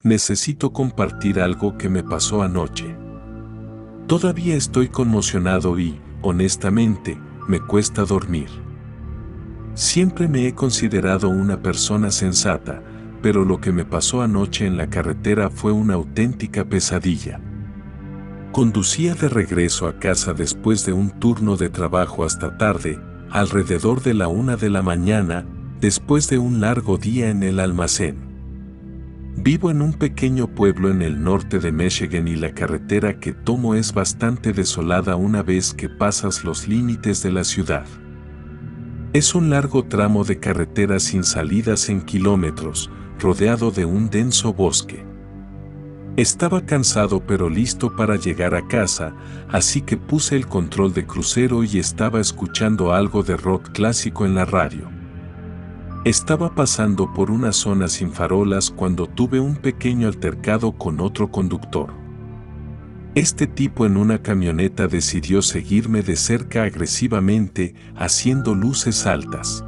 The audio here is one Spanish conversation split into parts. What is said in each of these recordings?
Necesito compartir algo que me pasó anoche. Todavía estoy conmocionado y, honestamente, me cuesta dormir. Siempre me he considerado una persona sensata, pero lo que me pasó anoche en la carretera fue una auténtica pesadilla. Conducía de regreso a casa después de un turno de trabajo hasta tarde, alrededor de la 1 de la mañana, después de un largo día en el almacén. Vivo en un pequeño pueblo en el norte de Michigan y la carretera que tomo es bastante desolada una vez que pasas los límites de la ciudad. Es un largo tramo de carretera sin salidas en kilómetros, rodeado de un denso bosque. Estaba cansado pero listo para llegar a casa, así que puse el control de crucero y estaba escuchando algo de rock clásico en la radio. Estaba pasando por una zona sin farolas cuando tuve un pequeño altercado con otro conductor. Este tipo en una camioneta decidió seguirme de cerca agresivamente, haciendo luces altas.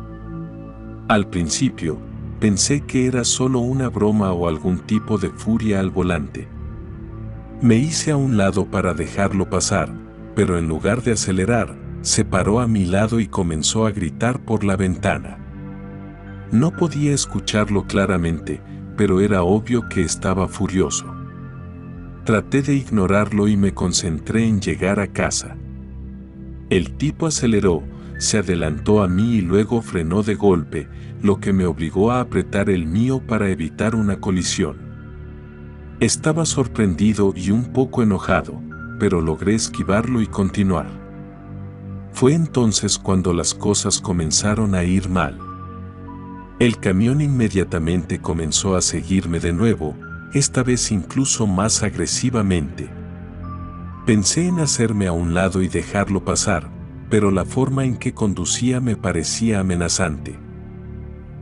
Al principio, pensé que era solo una broma o algún tipo de furia al volante. Me hice a un lado para dejarlo pasar, pero en lugar de acelerar, se paró a mi lado y comenzó a gritar por la ventana. No podía escucharlo claramente, pero era obvio que estaba furioso. Traté de ignorarlo y me concentré en llegar a casa. El tipo aceleró, se adelantó a mí y luego frenó de golpe, lo que me obligó a apretar el mío para evitar una colisión. Estaba sorprendido y un poco enojado, pero logré esquivarlo y continuar. Fue entonces cuando las cosas comenzaron a ir mal. El camión inmediatamente comenzó a seguirme de nuevo, esta vez incluso más agresivamente. Pensé en hacerme a un lado y dejarlo pasar, pero la forma en que conducía me parecía amenazante.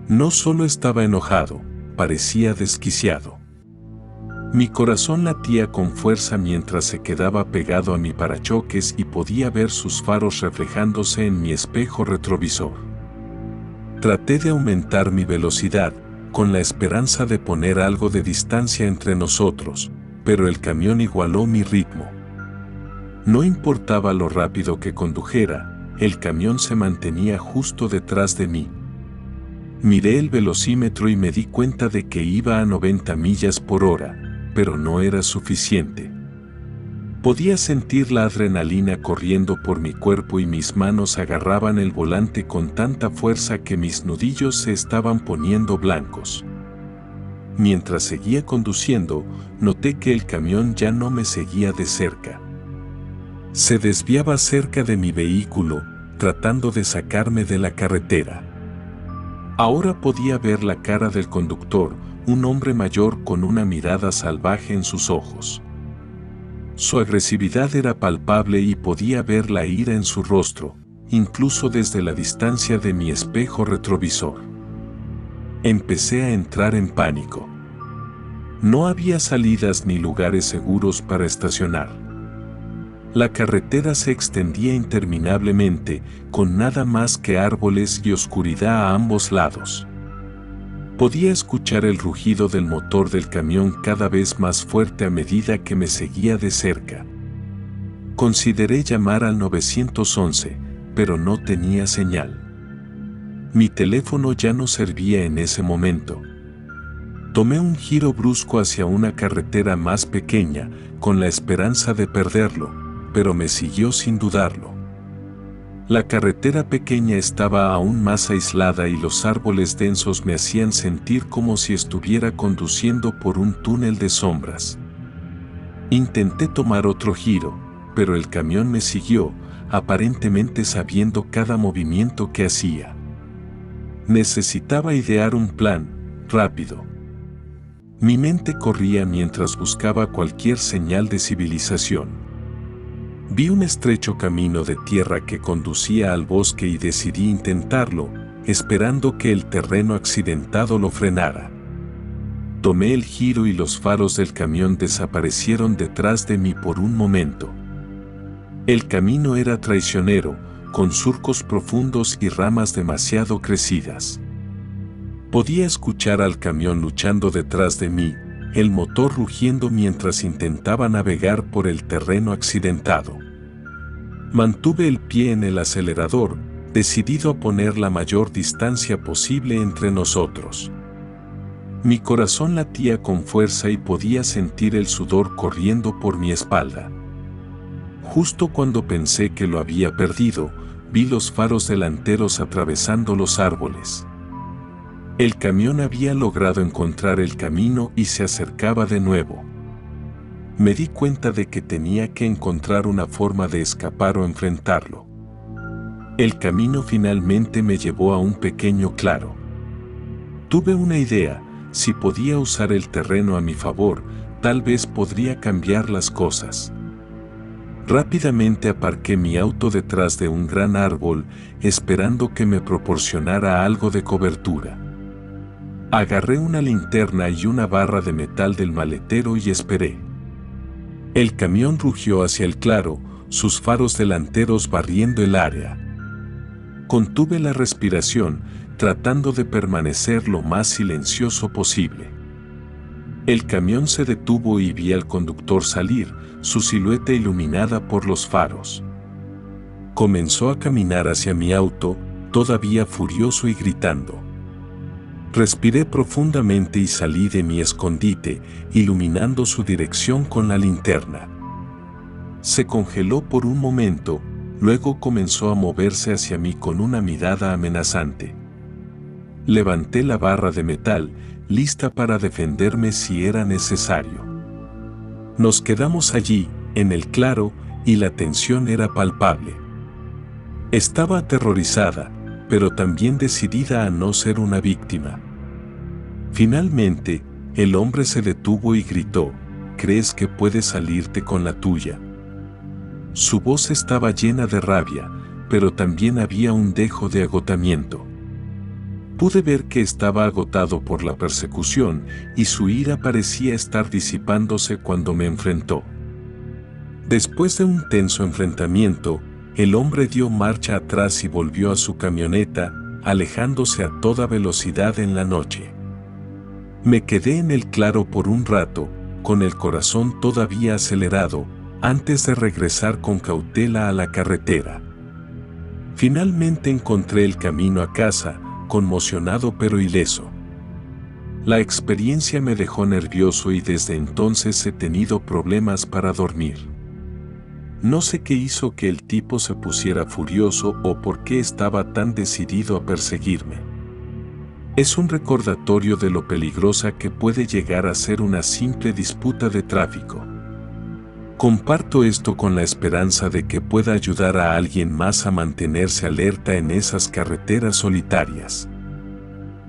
No solo estaba enojado, parecía desquiciado. Mi corazón latía con fuerza mientras se quedaba pegado a mi parachoques y podía ver sus faros reflejándose en mi espejo retrovisor. Traté de aumentar mi velocidad, con la esperanza de poner algo de distancia entre nosotros, pero el camión igualó mi ritmo. No importaba lo rápido que condujera, el camión se mantenía justo detrás de mí. Miré el velocímetro y me di cuenta de que iba a 90 millas por hora, pero no era suficiente. Podía sentir la adrenalina corriendo por mi cuerpo y mis manos agarraban el volante con tanta fuerza que mis nudillos se estaban poniendo blancos. Mientras seguía conduciendo, noté que el camión ya no me seguía de cerca. Se desviaba cerca de mi vehículo, tratando de sacarme de la carretera. Ahora podía ver la cara del conductor, un hombre mayor con una mirada salvaje en sus ojos. Su agresividad era palpable y podía ver la ira en su rostro, incluso desde la distancia de mi espejo retrovisor. Empecé a entrar en pánico. No había salidas ni lugares seguros para estacionar. La carretera se extendía interminablemente, con nada más que árboles y oscuridad a ambos lados. Podía escuchar el rugido del motor del camión cada vez más fuerte a medida que me seguía de cerca. Consideré llamar al 911, pero no tenía señal. Mi teléfono ya no servía en ese momento. Tomé un giro brusco hacia una carretera más pequeña, con la esperanza de perderlo, pero me siguió sin dudarlo. La carretera pequeña estaba aún más aislada y los árboles densos me hacían sentir como si estuviera conduciendo por un túnel de sombras. Intenté tomar otro giro, pero el camión me siguió, aparentemente sabiendo cada movimiento que hacía. Necesitaba idear un plan, rápido. Mi mente corría mientras buscaba cualquier señal de civilización. Vi un estrecho camino de tierra que conducía al bosque y decidí intentarlo, esperando que el terreno accidentado lo frenara. Tomé el giro y los faros del camión desaparecieron detrás de mí por un momento. El camino era traicionero, con surcos profundos y ramas demasiado crecidas. Podía escuchar al camión luchando detrás de mí, el motor rugiendo mientras intentaba navegar por el terreno accidentado. Mantuve el pie en el acelerador, decidido a poner la mayor distancia posible entre nosotros. Mi corazón latía con fuerza y podía sentir el sudor corriendo por mi espalda. Justo cuando pensé que lo había perdido, vi los faros delanteros atravesando los árboles. El camión había logrado encontrar el camino y se acercaba de nuevo. Me di cuenta de que tenía que encontrar una forma de escapar o enfrentarlo. El camino finalmente me llevó a un pequeño claro. Tuve una idea: si podía usar el terreno a mi favor, tal vez podría cambiar las cosas. Rápidamente aparqué mi auto detrás de un gran árbol, esperando que me proporcionara algo de cobertura. Agarré una linterna y una barra de metal del maletero y esperé. El camión rugió hacia el claro, sus faros delanteros barriendo el área. Contuve la respiración, tratando de permanecer lo más silencioso posible. El camión se detuvo y vi al conductor salir, su silueta iluminada por los faros. Comenzó a caminar hacia mi auto, todavía furioso y gritando. Respiré profundamente y salí de mi escondite, iluminando su dirección con la linterna. Se congeló por un momento, luego comenzó a moverse hacia mí con una mirada amenazante. Levanté la barra de metal, lista para defenderme si era necesario. Nos quedamos allí, en el claro, y la tensión era palpable. Estaba aterrorizada, pero también decidida a no ser una víctima. Finalmente, el hombre se detuvo y gritó: ¿crees que puedes salirte con la tuya? Su voz estaba llena de rabia, pero también había un dejo de agotamiento. Pude ver que estaba agotado por la persecución y su ira parecía estar disipándose cuando me enfrentó. Después de un tenso enfrentamiento, el hombre dio marcha atrás y volvió a su camioneta, alejándose a toda velocidad en la noche. Me quedé en el claro por un rato, con el corazón todavía acelerado, antes de regresar con cautela a la carretera. Finalmente encontré el camino a casa, conmocionado pero ileso. La experiencia me dejó nervioso y desde entonces he tenido problemas para dormir. No sé qué hizo que el tipo se pusiera furioso o por qué estaba tan decidido a perseguirme. Es un recordatorio de lo peligrosa que puede llegar a ser una simple disputa de tráfico. Comparto esto con la esperanza de que pueda ayudar a alguien más a mantenerse alerta en esas carreteras solitarias.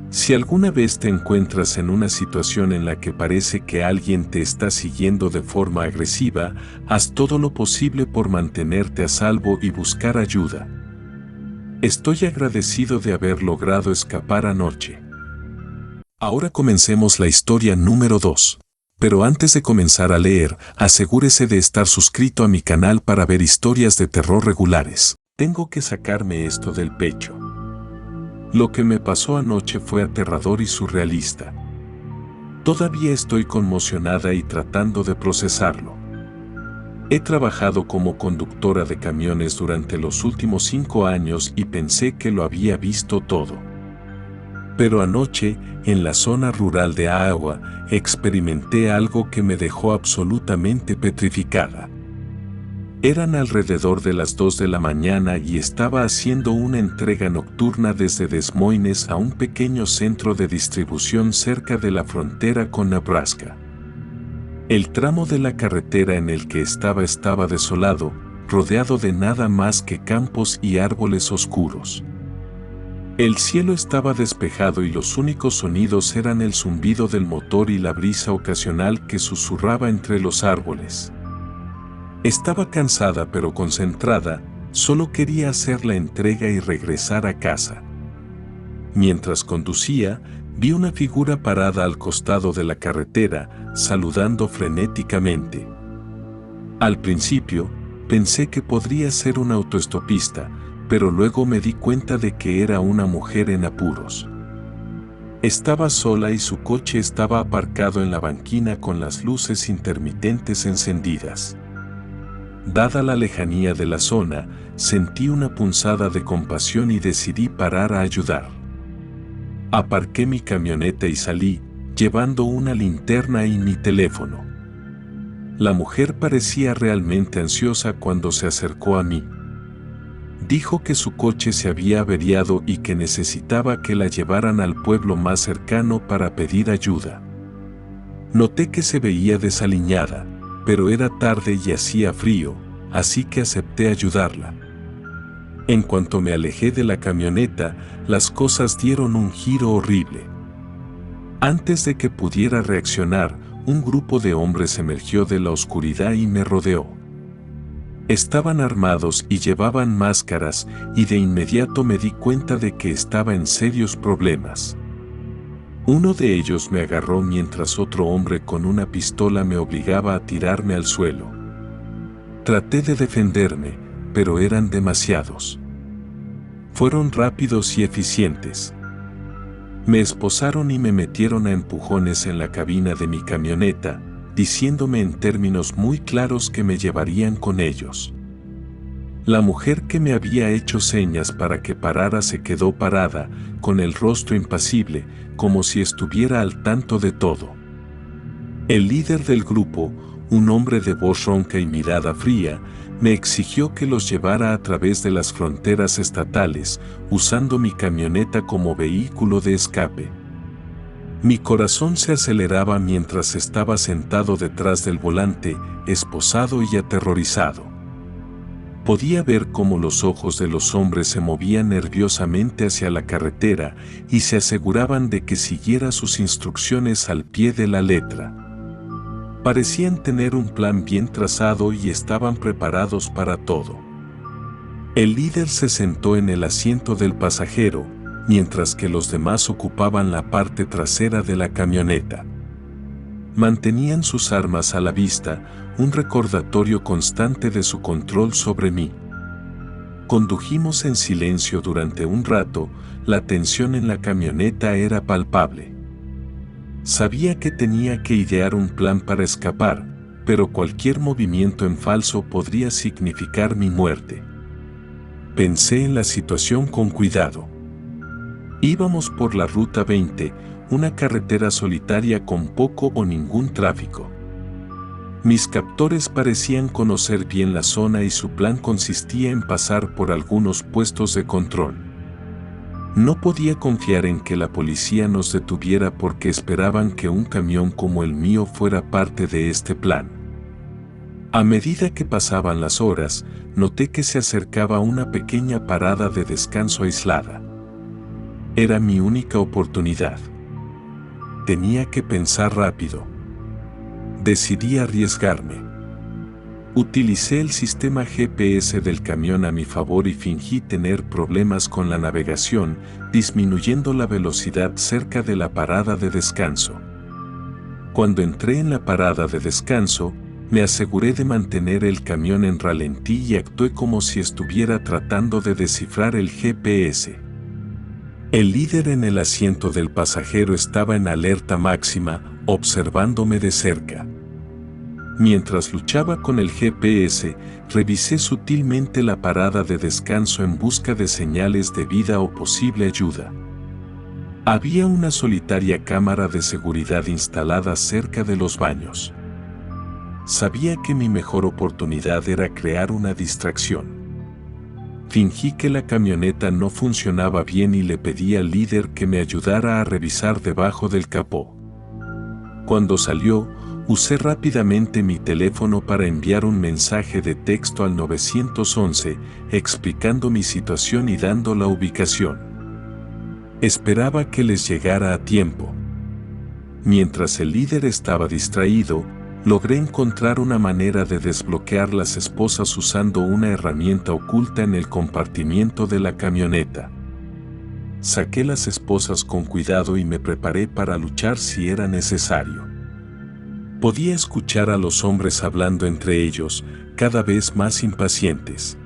Si alguna vez te encuentras en una situación en la que parece que alguien te está siguiendo de forma agresiva, haz todo lo posible por mantenerte a salvo y buscar ayuda. Estoy agradecido de haber logrado escapar anoche. Ahora comencemos la historia número 2. Pero antes de comenzar a leer, asegúrese de estar suscrito a mi canal para ver historias de terror regulares. Tengo que sacarme esto del pecho. Lo que me pasó anoche fue aterrador y surrealista. Todavía estoy conmocionada y tratando de procesarlo. He trabajado como conductora de camiones durante los últimos 5 años y pensé que lo había visto todo. Pero anoche, en la zona rural de Iowa, experimenté algo que me dejó absolutamente petrificada. Eran alrededor de las 2 de la mañana y estaba haciendo una entrega nocturna desde Des Moines a un pequeño centro de distribución cerca de la frontera con Nebraska. El tramo de la carretera en el que estaba desolado, rodeado de nada más que campos y árboles oscuros. El cielo estaba despejado y los únicos sonidos eran el zumbido del motor y la brisa ocasional que susurraba entre los árboles. Estaba cansada pero concentrada, solo quería hacer la entrega y regresar a casa. Mientras conducía, vi una figura parada al costado de la carretera, saludando frenéticamente. Al principio, pensé que podría ser un autoestopista, pero luego me di cuenta de que era una mujer en apuros. Estaba sola y su coche estaba aparcado en la banquina con las luces intermitentes encendidas. Dada la lejanía de la zona, sentí una punzada de compasión y decidí parar a ayudar. Aparqué mi camioneta y salí, llevando una linterna y mi teléfono. La mujer parecía realmente ansiosa cuando se acercó a mí. Dijo que su coche se había averiado y que necesitaba que la llevaran al pueblo más cercano para pedir ayuda. Noté que se veía desaliñada, pero era tarde y hacía frío, así que acepté ayudarla. En cuanto me alejé de la camioneta, las cosas dieron un giro horrible. Antes de que pudiera reaccionar, un grupo de hombres emergió de la oscuridad y me rodeó. Estaban armados y llevaban máscaras, y de inmediato me di cuenta de que estaba en serios problemas. Uno de ellos me agarró mientras otro hombre con una pistola me obligaba a tirarme al suelo. Traté de defenderme, pero eran demasiados. Fueron rápidos y eficientes. Me esposaron y me metieron a empujones en la cabina de mi camioneta, diciéndome en términos muy claros que me llevarían con ellos. La mujer que me había hecho señas para que parara se quedó parada, con el rostro impasible, como si estuviera al tanto de todo. El líder del grupo, un hombre de voz ronca y mirada fría, me exigió que los llevara a través de las fronteras estatales, usando mi camioneta como vehículo de escape. Mi corazón se aceleraba mientras estaba sentado detrás del volante, esposado y aterrorizado. Podía ver cómo los ojos de los hombres se movían nerviosamente hacia la carretera y se aseguraban de que siguiera sus instrucciones al pie de la letra. Parecían tener un plan bien trazado y estaban preparados para todo. El líder se sentó en el asiento del pasajero, mientras que los demás ocupaban la parte trasera de la camioneta. Mantenían sus armas a la vista, un recordatorio constante de su control sobre mí. Condujimos en silencio durante un rato, la tensión en la camioneta era palpable. Sabía que tenía que idear un plan para escapar, pero cualquier movimiento en falso podría significar mi muerte. Pensé en la situación con cuidado. Íbamos por la Ruta 20, una carretera solitaria con poco o ningún tráfico. Mis captores parecían conocer bien la zona y su plan consistía en pasar por algunos puestos de control. No podía confiar en que la policía nos detuviera porque esperaban que un camión como el mío fuera parte de este plan. A medida que pasaban las horas, noté que se acercaba una pequeña parada de descanso aislada. Era mi única oportunidad. Tenía que pensar rápido. Decidí arriesgarme. Utilicé el sistema GPS del camión a mi favor y fingí tener problemas con la navegación, disminuyendo la velocidad cerca de la parada de descanso. Cuando entré en la parada de descanso, me aseguré de mantener el camión en ralentí y actué como si estuviera tratando de descifrar el GPS. El líder en el asiento del pasajero estaba en alerta máxima, observándome de cerca. Mientras luchaba con el GPS, revisé sutilmente la parada de descanso en busca de señales de vida o posible ayuda. Había una solitaria cámara de seguridad instalada cerca de los baños. Sabía que mi mejor oportunidad era crear una distracción. Fingí que la camioneta no funcionaba bien y le pedí al líder que me ayudara a revisar debajo del capó. Cuando salió, usé rápidamente mi teléfono para enviar un mensaje de texto al 911, explicando mi situación y dando la ubicación. Esperaba que les llegara a tiempo. Mientras el líder estaba distraído, logré encontrar una manera de desbloquear las esposas usando una herramienta oculta en el compartimiento de la camioneta. Saqué las esposas con cuidado y me preparé para luchar si era necesario. Podía escuchar a los hombres hablando entre ellos, cada vez más impacientes.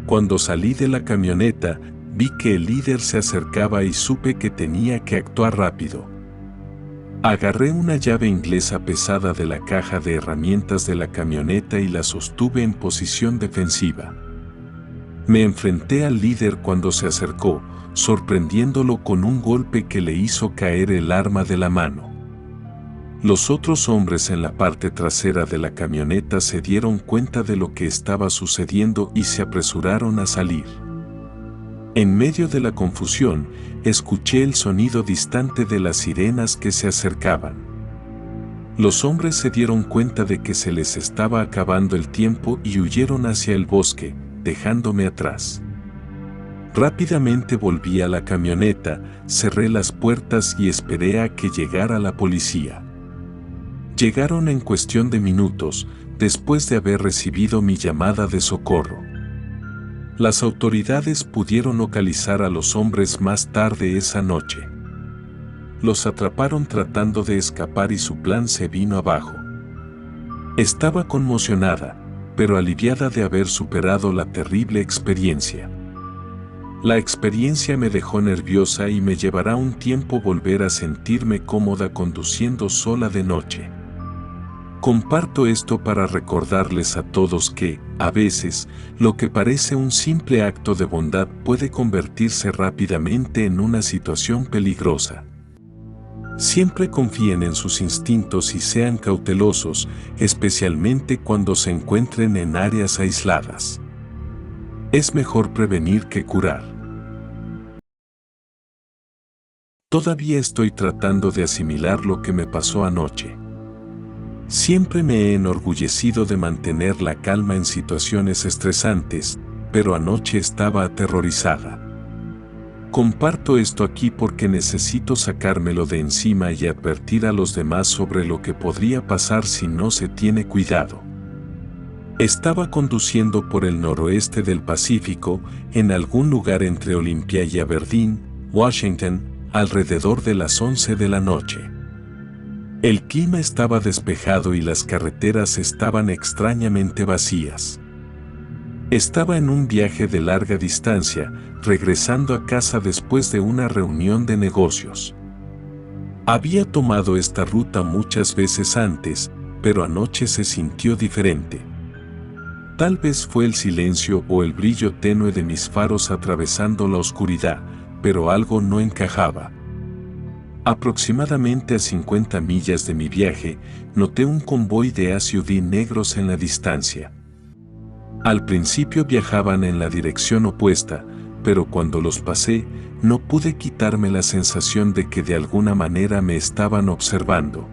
Cuando salí de la camioneta, vi que el líder se acercaba y supe que tenía que actuar rápido. Agarré una llave inglesa pesada de la caja de herramientas de la camioneta y la sostuve en posición defensiva. Me enfrenté al líder cuando se acercó, sorprendiéndolo con un golpe que le hizo caer el arma de la mano. Los otros hombres en la parte trasera de la camioneta se dieron cuenta de lo que estaba sucediendo y se apresuraron a salir. En medio de la confusión, escuché el sonido distante de las sirenas que se acercaban. Los hombres se dieron cuenta de que se les estaba acabando el tiempo y huyeron hacia el bosque, dejándome atrás. Rápidamente volví a la camioneta, cerré las puertas y esperé a que llegara la policía. Llegaron en cuestión de minutos, después de haber recibido mi llamada de socorro. Las autoridades pudieron localizar a los hombres más tarde esa noche. Los atraparon tratando de escapar y su plan se vino abajo. Estaba conmocionada, pero aliviada de haber superado la terrible experiencia. La experiencia me dejó nerviosa y me llevará un tiempo volver a sentirme cómoda conduciendo sola de noche. Comparto esto para recordarles a todos que, a veces, lo que parece un simple acto de bondad puede convertirse rápidamente en una situación peligrosa. Siempre confíen en sus instintos y sean cautelosos, especialmente cuando se encuentren en áreas aisladas. Es mejor prevenir que curar. Todavía estoy tratando de asimilar lo que me pasó anoche. Siempre me he enorgullecido de mantener la calma en situaciones estresantes, pero anoche estaba aterrorizada. Comparto esto aquí porque necesito sacármelo de encima y advertir a los demás sobre lo que podría pasar si no se tiene cuidado. Estaba conduciendo por el noroeste del Pacífico, en algún lugar entre Olympia y Aberdeen, Washington, alrededor de las 11 de la noche. El clima estaba despejado y las carreteras estaban extrañamente vacías. Estaba en un viaje de larga distancia, regresando a casa después de una reunión de negocios. Había tomado esta ruta muchas veces antes, pero anoche se sintió diferente. Tal vez fue el silencio o el brillo tenue de mis faros atravesando la oscuridad, pero algo no encajaba. Aproximadamente a 50 millas de mi viaje, noté un convoy de SUV negros en la distancia. Al principio viajaban en la dirección opuesta, pero cuando los pasé, no pude quitarme la sensación de que de alguna manera me estaban observando.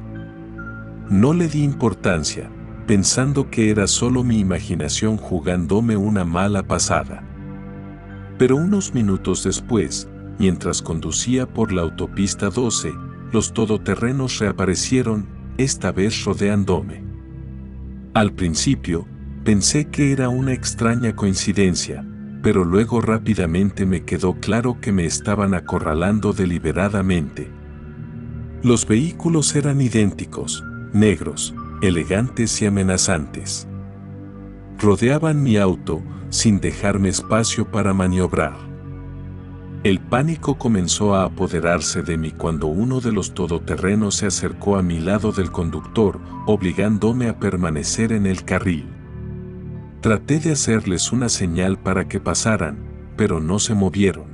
No le di importancia, pensando que era solo mi imaginación jugándome una mala pasada. Pero unos minutos después, mientras conducía por la autopista 12, los todoterrenos reaparecieron, esta vez rodeándome. Al principio, pensé que era una extraña coincidencia, pero luego rápidamente me quedó claro que me estaban acorralando deliberadamente. Los vehículos eran idénticos, negros, elegantes y amenazantes. Rodeaban mi auto, sin dejarme espacio para maniobrar. El pánico comenzó a apoderarse de mí cuando uno de los todoterrenos se acercó a mi lado del conductor, obligándome a permanecer en el carril. Traté de hacerles una señal para que pasaran, pero no se movieron.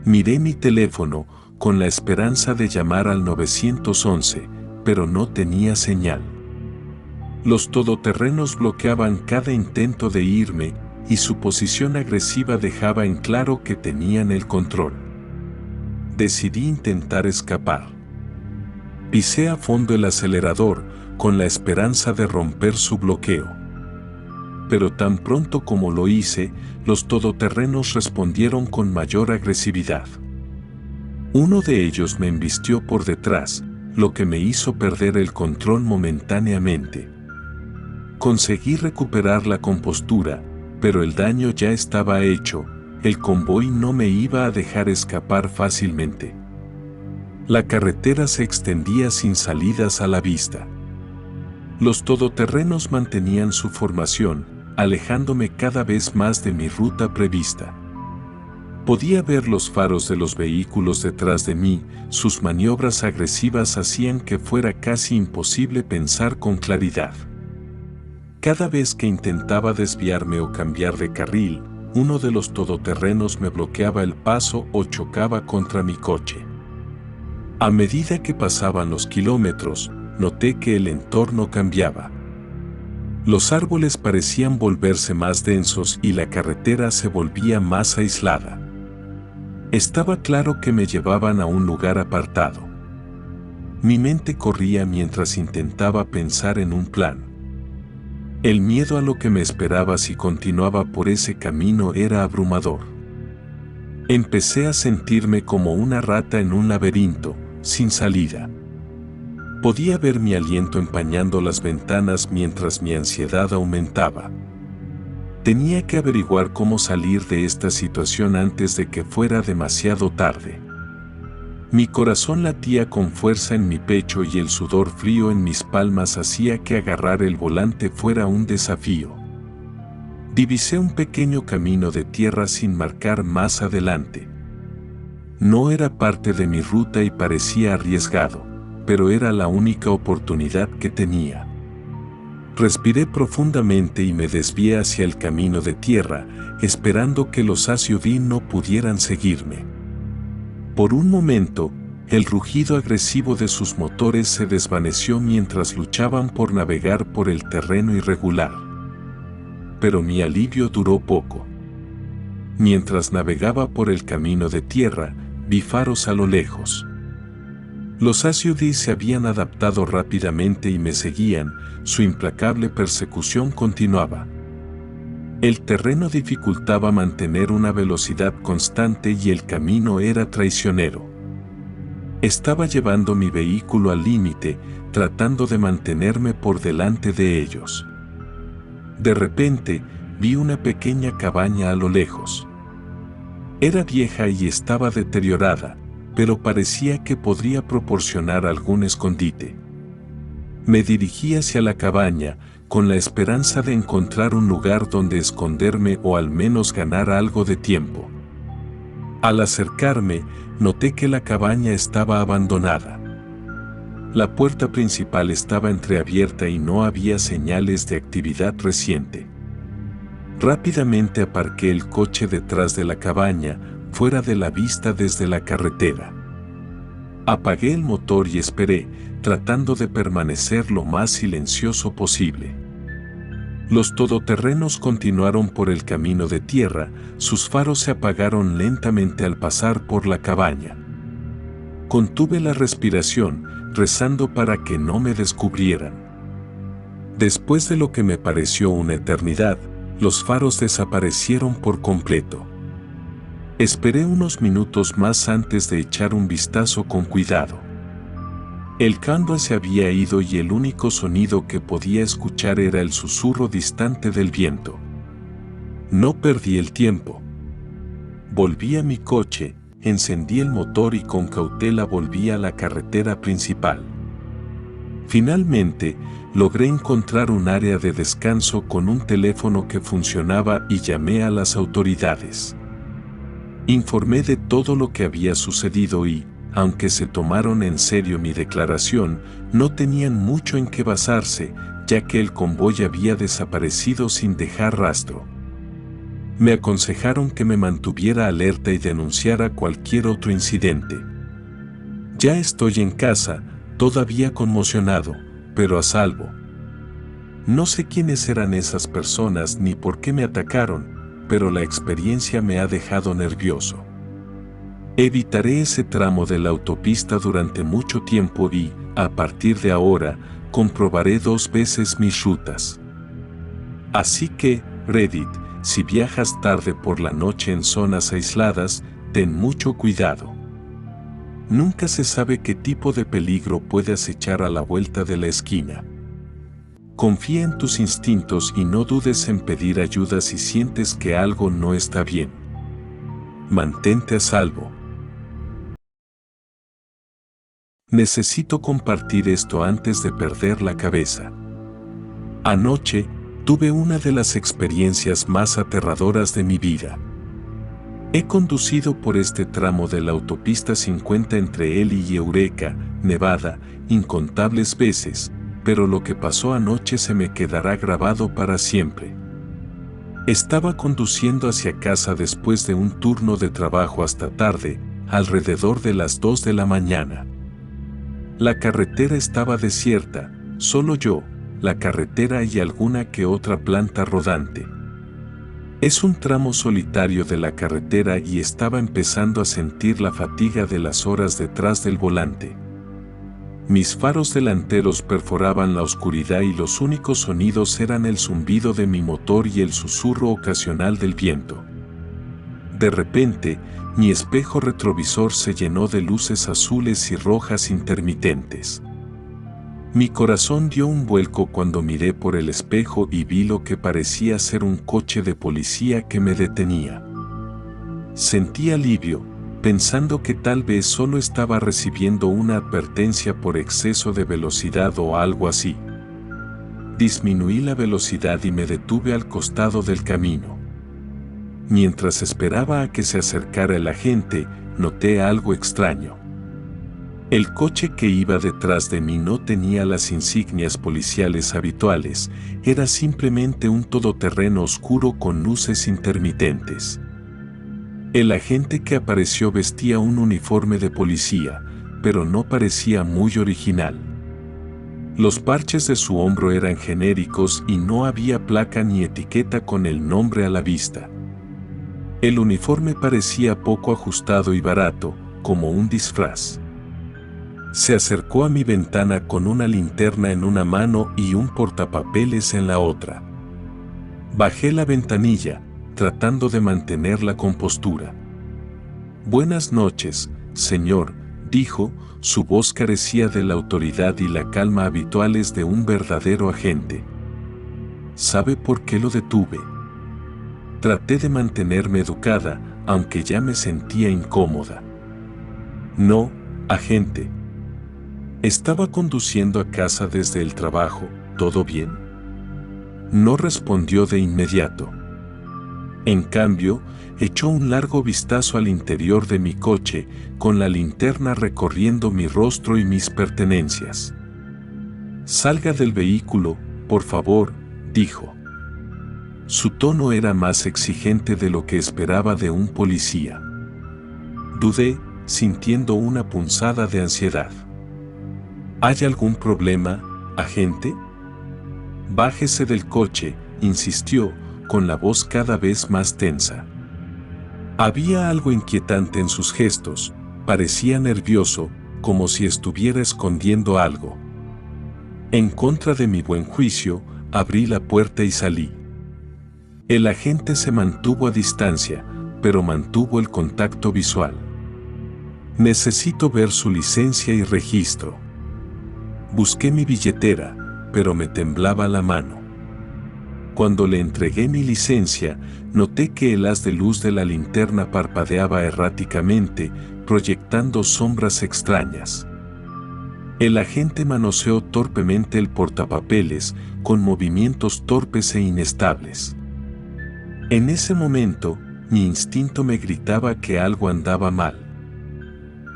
Miré mi teléfono, con la esperanza de llamar al 911, pero no tenía señal. Los todoterrenos bloqueaban cada intento de irme, y su posición agresiva dejaba en claro que tenían el control. Decidí intentar escapar. Pisé a fondo el acelerador, con la esperanza de romper su bloqueo. Pero tan pronto como lo hice, los todoterrenos respondieron con mayor agresividad. Uno de ellos me embistió por detrás, lo que me hizo perder el control momentáneamente. Conseguí recuperar la compostura, pero el daño ya estaba hecho, el convoy no me iba a dejar escapar fácilmente. La carretera se extendía sin salidas a la vista. Los todoterrenos mantenían su formación, alejándome cada vez más de mi ruta prevista. Podía ver los faros de los vehículos detrás de mí, sus maniobras agresivas hacían que fuera casi imposible pensar con claridad. Cada vez que intentaba desviarme o cambiar de carril, uno de los todoterrenos me bloqueaba el paso o chocaba contra mi coche. A medida que pasaban los kilómetros, noté que el entorno cambiaba. Los árboles parecían volverse más densos y la carretera se volvía más aislada. Estaba claro que me llevaban a un lugar apartado. Mi mente corría mientras intentaba pensar en un plan. El miedo a lo que me esperaba si continuaba por ese camino era abrumador. Empecé a sentirme como una rata en un laberinto, sin salida. Podía ver mi aliento empañando las ventanas mientras mi ansiedad aumentaba. Tenía que averiguar cómo salir de esta situación antes de que fuera demasiado tarde. Mi corazón latía con fuerza en mi pecho y el sudor frío en mis palmas hacía que agarrar el volante fuera un desafío. Divisé un pequeño camino de tierra sin marcar más adelante. No era parte de mi ruta y parecía arriesgado, pero era la única oportunidad que tenía. Respiré profundamente y me desvié hacia el camino de tierra, esperando que los SUV no pudieran seguirme. Por un momento, el rugido agresivo de sus motores se desvaneció mientras luchaban por navegar por el terreno irregular. Pero mi alivio duró poco. Mientras navegaba por el camino de tierra, vi faros a lo lejos. Los SUV se habían adaptado rápidamente y me seguían, su implacable persecución continuaba. El terreno dificultaba mantener una velocidad constante y el camino era traicionero. Estaba llevando mi vehículo al límite, tratando de mantenerme por delante de ellos. De repente, vi una pequeña cabaña a lo lejos. Era vieja y estaba deteriorada, pero parecía que podría proporcionar algún escondite. Me dirigí hacia la cabaña, con la esperanza de encontrar un lugar donde esconderme o al menos ganar algo de tiempo. Al acercarme, noté que la cabaña estaba abandonada. La puerta principal estaba entreabierta y no había señales de actividad reciente. Rápidamente aparqué el coche detrás de la cabaña, fuera de la vista desde la carretera. Apagué el motor y esperé, tratando de permanecer lo más silencioso posible. Los todoterrenos continuaron por el camino de tierra, sus faros se apagaron lentamente al pasar por la cabaña. Contuve la respiración, rezando para que no me descubrieran. Después de lo que me pareció una eternidad, los faros desaparecieron por completo. Esperé unos minutos más antes de echar un vistazo con cuidado. El canvas se había ido y el único sonido que podía escuchar era el susurro distante del viento. No perdí el tiempo. Volví a mi coche, encendí el motor y con cautela volví a la carretera principal. Finalmente, logré encontrar un área de descanso con un teléfono que funcionaba y llamé a las autoridades. Informé de todo lo que había sucedido y, aunque se tomaron en serio mi declaración, no tenían mucho en qué basarse, ya que el convoy había desaparecido sin dejar rastro. Me aconsejaron que me mantuviera alerta y denunciara cualquier otro incidente. Ya estoy en casa, todavía conmocionado, pero a salvo. No sé quiénes eran esas personas ni por qué me atacaron, pero la experiencia me ha dejado nervioso. Evitaré ese tramo de la autopista durante mucho tiempo y, a partir de ahora, comprobaré 2 veces mis rutas. Así que, Reddit, si viajas tarde por la noche en zonas aisladas, ten mucho cuidado. Nunca se sabe qué tipo de peligro puede acechar a la vuelta de la esquina. Confía en tus instintos y no dudes en pedir ayuda si sientes que algo no está bien. Mantente a salvo. Necesito compartir esto antes de perder la cabeza. Anoche, tuve una de las experiencias más aterradoras de mi vida. He conducido por este tramo de la autopista 50 entre Ely y Eureka, Nevada, incontables veces, pero lo que pasó anoche se me quedará grabado para siempre. Estaba conduciendo hacia casa después de un turno de trabajo hasta tarde, alrededor de las 2 de la mañana. La carretera estaba desierta, solo yo, la carretera y alguna que otra planta rodante. Es un tramo solitario de la carretera y estaba empezando a sentir la fatiga de las horas detrás del volante. Mis faros delanteros perforaban la oscuridad y los únicos sonidos eran el zumbido de mi motor y el susurro ocasional del viento. De repente, mi espejo retrovisor se llenó de luces azules y rojas intermitentes. Mi corazón dio un vuelco cuando miré por el espejo y vi lo que parecía ser un coche de policía que me detenía. Sentí alivio, pensando que tal vez solo estaba recibiendo una advertencia por exceso de velocidad o algo así. Disminuí la velocidad y me detuve al costado del camino. Mientras esperaba a que se acercara el agente, noté algo extraño. El coche que iba detrás de mí no tenía las insignias policiales habituales, era simplemente un todoterreno oscuro con luces intermitentes. El agente que apareció vestía un uniforme de policía, pero no parecía muy original. Los parches de su hombro eran genéricos y no había placa ni etiqueta con el nombre a la vista. El uniforme parecía poco ajustado y barato, como un disfraz. Se acercó a mi ventana con una linterna en una mano y un portapapeles en la otra. Bajé la ventanilla, tratando de mantener la compostura. «Buenas noches, señor», dijo, su voz carecía de la autoridad y la calma habituales de un verdadero agente. «¿Sabe por qué lo detuve?» Traté de mantenerme educada, aunque ya me sentía incómoda. «No, agente. Estaba conduciendo a casa desde el trabajo, ¿todo bien?». No respondió de inmediato. En cambio, echó un largo vistazo al interior de mi coche, con la linterna recorriendo mi rostro y mis pertenencias. «Salga del vehículo, por favor», dijo. Su tono era más exigente de lo que esperaba de un policía. Dudé, sintiendo una punzada de ansiedad. «¿Hay algún problema, agente?». «Bájese del coche», insistió, con la voz cada vez más tensa. Había algo inquietante en sus gestos, parecía nervioso, como si estuviera escondiendo algo. En contra de mi buen juicio, abrí la puerta y salí. El agente se mantuvo a distancia, pero mantuvo el contacto visual. «Necesito ver su licencia y registro». Busqué mi billetera, pero me temblaba la mano. Cuando le entregué mi licencia, noté que el haz de luz de la linterna parpadeaba erráticamente, proyectando sombras extrañas. El agente manoseó torpemente el portapapeles, con movimientos torpes e inestables. En ese momento, mi instinto me gritaba que algo andaba mal.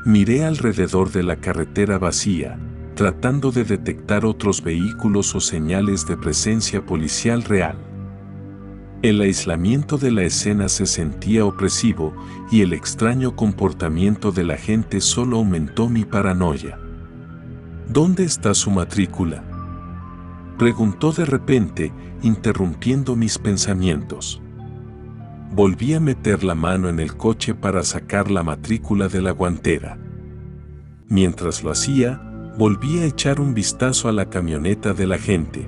Miré alrededor de la carretera vacía, tratando de detectar otros vehículos o señales de presencia policial real. El aislamiento de la escena se sentía opresivo y el extraño comportamiento de la gente solo aumentó mi paranoia. «¿Dónde está su matrícula?», preguntó de repente, interrumpiendo mis pensamientos. Volví a meter la mano en el coche para sacar la matrícula de la guantera. Mientras lo hacía, volví a echar un vistazo a la camioneta del agente.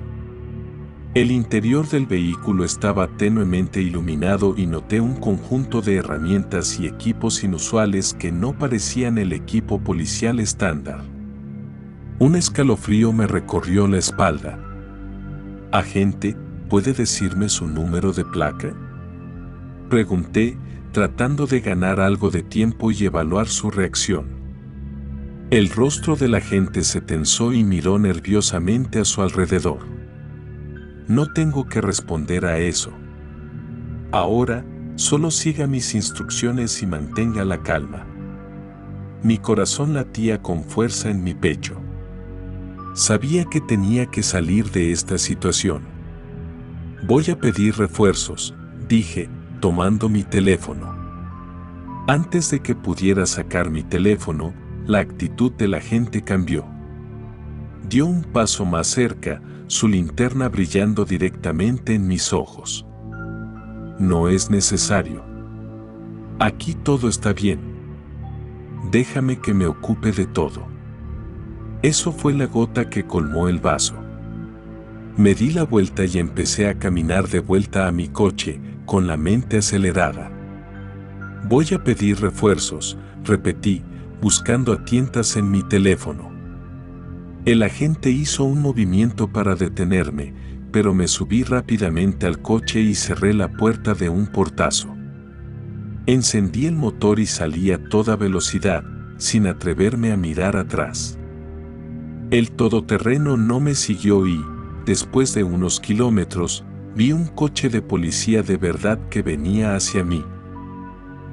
El interior del vehículo estaba tenuemente iluminado y noté un conjunto de herramientas y equipos inusuales que no parecían el equipo policial estándar. Un escalofrío me recorrió la espalda. «Agente, ¿puede decirme su número de placa?», pregunté, tratando de ganar algo de tiempo y evaluar su reacción. El rostro del agente se tensó y miró nerviosamente a su alrededor. «No tengo que responder a eso. Ahora, Solo siga mis instrucciones y mantenga la calma. Mi corazón latía con fuerza en mi pecho. Sabía que tenía que salir de esta situación. Voy a pedir refuerzos, dije, tomando mi teléfono. Antes de que pudiera sacar mi teléfono, la actitud de la gente cambió. Dio un paso más cerca, su linterna brillando directamente en mis ojos. No es necesario. Aquí todo está bien. Déjame que me ocupe de todo. Eso fue la gota que colmó el vaso. Me di la vuelta y empecé a caminar de vuelta a mi coche, con la mente acelerada. Voy a pedir refuerzos, repetí, buscando a tientas en mi teléfono. El agente hizo un movimiento para detenerme, pero me subí rápidamente al coche y cerré la puerta de un portazo. Encendí el motor y salí a toda velocidad, sin atreverme a mirar atrás. El todoterreno no me siguió y, después de unos kilómetros, vi un coche de policía de verdad que venía hacia mí.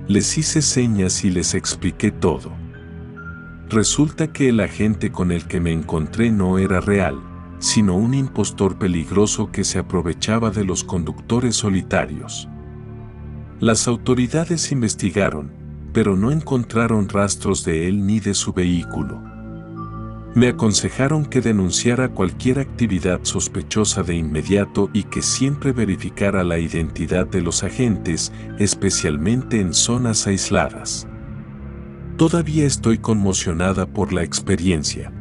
Les hice señas y les expliqué todo. Resulta que el agente con el que me encontré no era real, sino un impostor peligroso que se aprovechaba de los conductores solitarios. Las autoridades investigaron, pero no encontraron rastros de él ni de su vehículo. Me aconsejaron que denunciara cualquier actividad sospechosa de inmediato y que siempre verificara la identidad de los agentes, especialmente en zonas aisladas. Todavía estoy conmocionada por la experiencia.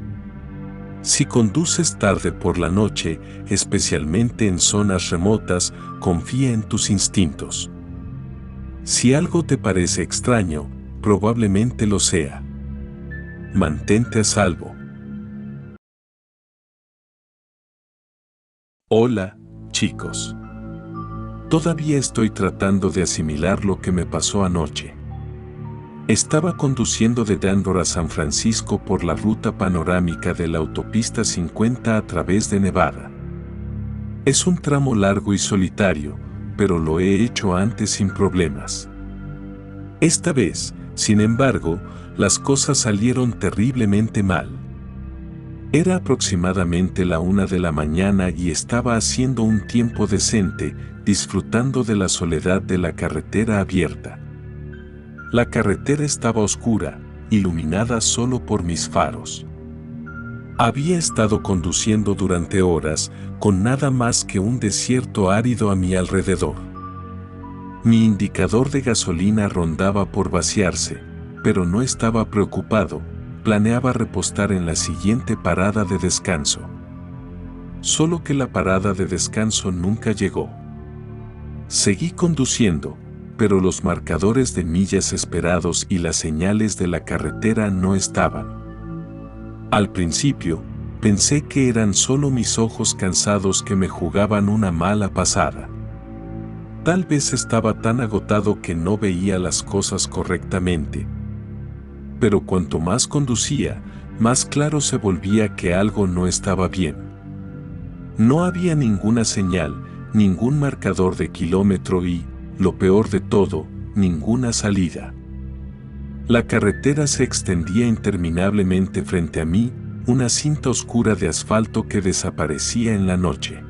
Si conduces tarde por la noche, especialmente en zonas remotas, confía en tus instintos. Si algo te parece extraño, probablemente lo sea. Mantente a salvo. Hola, chicos. Todavía estoy tratando de asimilar lo que me pasó anoche. Estaba conduciendo de Denver a San Francisco por la ruta panorámica de la autopista 50 a través de Nevada. Es un tramo largo y solitario, pero lo he hecho antes sin problemas. Esta vez, sin embargo, las cosas salieron terriblemente mal. Era aproximadamente la 1 de la mañana y estaba haciendo un tiempo decente, disfrutando de la soledad de la carretera abierta. La carretera estaba oscura, iluminada solo por mis faros. Había estado conduciendo durante horas, con nada más que un desierto árido a mi alrededor. Mi indicador de gasolina rondaba por vaciarse, pero no estaba preocupado, planeaba repostar en la siguiente parada de descanso. Solo que la parada de descanso nunca llegó. Seguí conduciendo, pero los marcadores de millas esperados y las señales de la carretera no estaban. Al principio, pensé que eran solo mis ojos cansados que me jugaban una mala pasada. Tal vez estaba tan agotado que no veía las cosas correctamente. Pero cuanto más conducía, más claro se volvía que algo no estaba bien. No había ninguna señal, ningún marcador de kilómetro y, lo peor de todo, ninguna salida. La carretera se extendía interminablemente frente a mí, una cinta oscura de asfalto que desaparecía en la noche.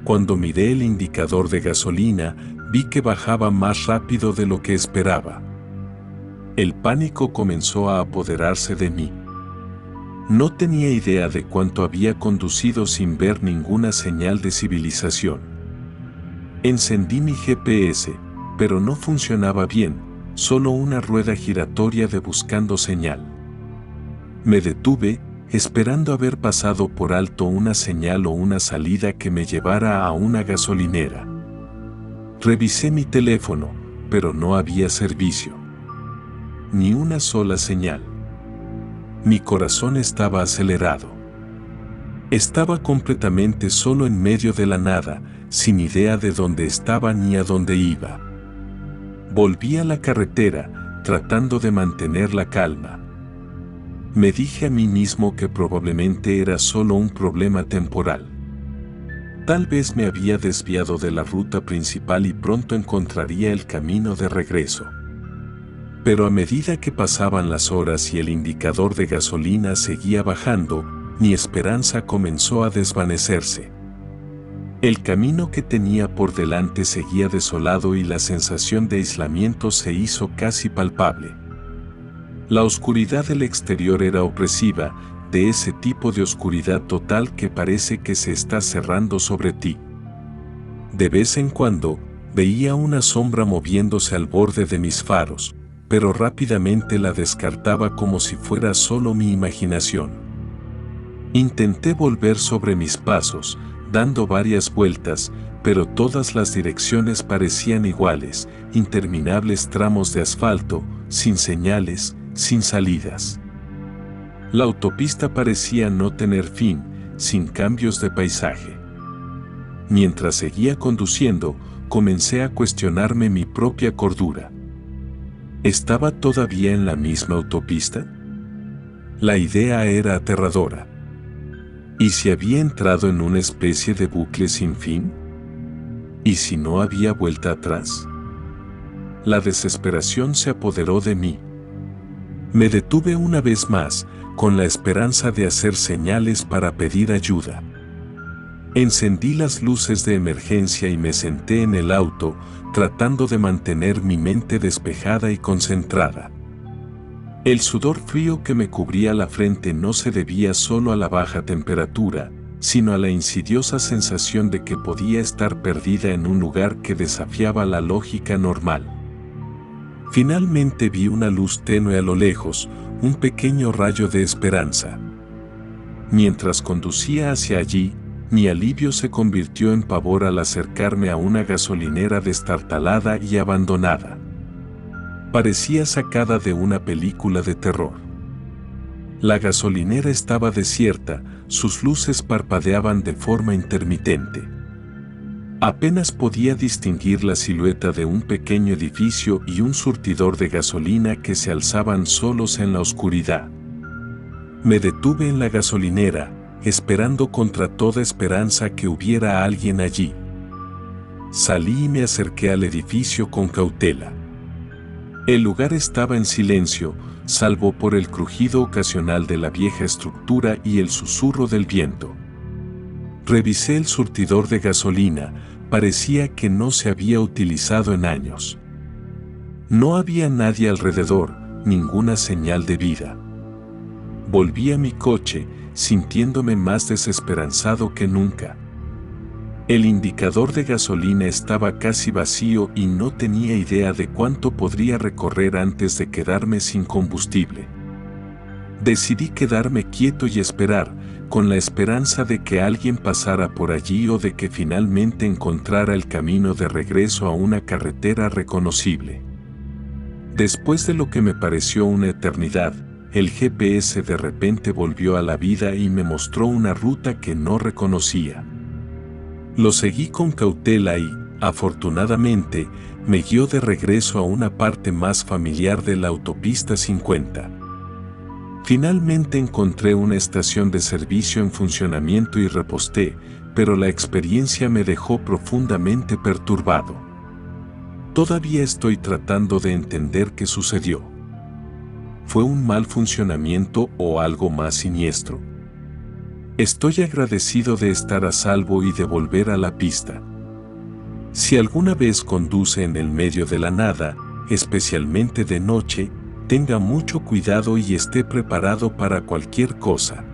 Cuando miré el indicador de gasolina, vi que bajaba más rápido de lo que esperaba. El pánico comenzó a apoderarse de mí. No tenía idea de cuánto había conducido sin ver ninguna señal de civilización. Encendí mi GPS, pero no funcionaba bien, solo una rueda giratoria de buscando señal. Me detuve, esperando haber pasado por alto una señal o una salida que me llevara a una gasolinera. Revisé mi teléfono, pero no había servicio. Ni una sola señal. Mi corazón estaba acelerado. Estaba completamente solo en medio de la nada, sin idea de dónde estaba ni a dónde iba. Volví a la carretera, tratando de mantener la calma. Me dije a mí mismo que probablemente era solo un problema temporal. Tal vez me había desviado de la ruta principal y pronto encontraría el camino de regreso. Pero a medida que pasaban las horas y el indicador de gasolina seguía bajando, mi esperanza comenzó a desvanecerse. El camino que tenía por delante seguía desolado y la sensación de aislamiento se hizo casi palpable. La oscuridad del exterior era opresiva, de ese tipo de oscuridad total que parece que se está cerrando sobre ti. De vez en cuando, veía una sombra moviéndose al borde de mis faros, pero rápidamente la descartaba como si fuera solo mi imaginación. Intenté volver sobre mis pasos, dando varias vueltas, pero todas las direcciones parecían iguales, interminables tramos de asfalto, sin señales, sin salidas. La autopista parecía no tener fin, sin cambios de paisaje. Mientras seguía conduciendo, comencé a cuestionarme mi propia cordura. ¿Estaba todavía en la misma autopista? La idea era aterradora. ¿Y si había entrado en una especie de bucle sin fin? ¿Y si no había vuelta atrás? La desesperación se apoderó de mí. Me detuve una vez más, con la esperanza de hacer señales para pedir ayuda. Encendí las luces de emergencia y me senté en el auto, tratando de mantener mi mente despejada y concentrada. El sudor frío que me cubría la frente no se debía solo a la baja temperatura, sino a la insidiosa sensación de que podía estar perdida en un lugar que desafiaba la lógica normal. Finalmente vi una luz tenue a lo lejos, un pequeño rayo de esperanza. Mientras conducía hacia allí, mi alivio se convirtió en pavor al acercarme a una gasolinera destartalada y abandonada. Parecía sacada de una película de terror. La gasolinera estaba desierta, sus luces parpadeaban de forma intermitente. Apenas podía distinguir la silueta de un pequeño edificio y un surtidor de gasolina que se alzaban solos en la oscuridad. Me detuve en la gasolinera, esperando contra toda esperanza que hubiera alguien allí. Salí y me acerqué al edificio con cautela. El lugar estaba en silencio, salvo por el crujido ocasional de la vieja estructura y el susurro del viento. Revisé el surtidor de gasolina, parecía que no se había utilizado en años. No había nadie alrededor, ninguna señal de vida. Volví a mi coche, sintiéndome más desesperanzado que nunca. El indicador de gasolina estaba casi vacío y no tenía idea de cuánto podría recorrer antes de quedarme sin combustible. Decidí quedarme quieto y esperar, con la esperanza de que alguien pasara por allí o de que finalmente encontrara el camino de regreso a una carretera reconocible. Después de lo que me pareció una eternidad, el GPS de repente volvió a la vida y me mostró una ruta que no reconocía. Lo seguí con cautela y, afortunadamente, me guió de regreso a una parte más familiar de la autopista 50. Finalmente encontré una estación de servicio en funcionamiento y reposté, pero la experiencia me dejó profundamente perturbado. Todavía estoy tratando de entender qué sucedió. ¿Fue un mal funcionamiento o algo más siniestro? Estoy agradecido de estar a salvo y de volver a la pista. Si alguna vez conduce en el medio de la nada, especialmente de noche, tenga mucho cuidado y esté preparado para cualquier cosa.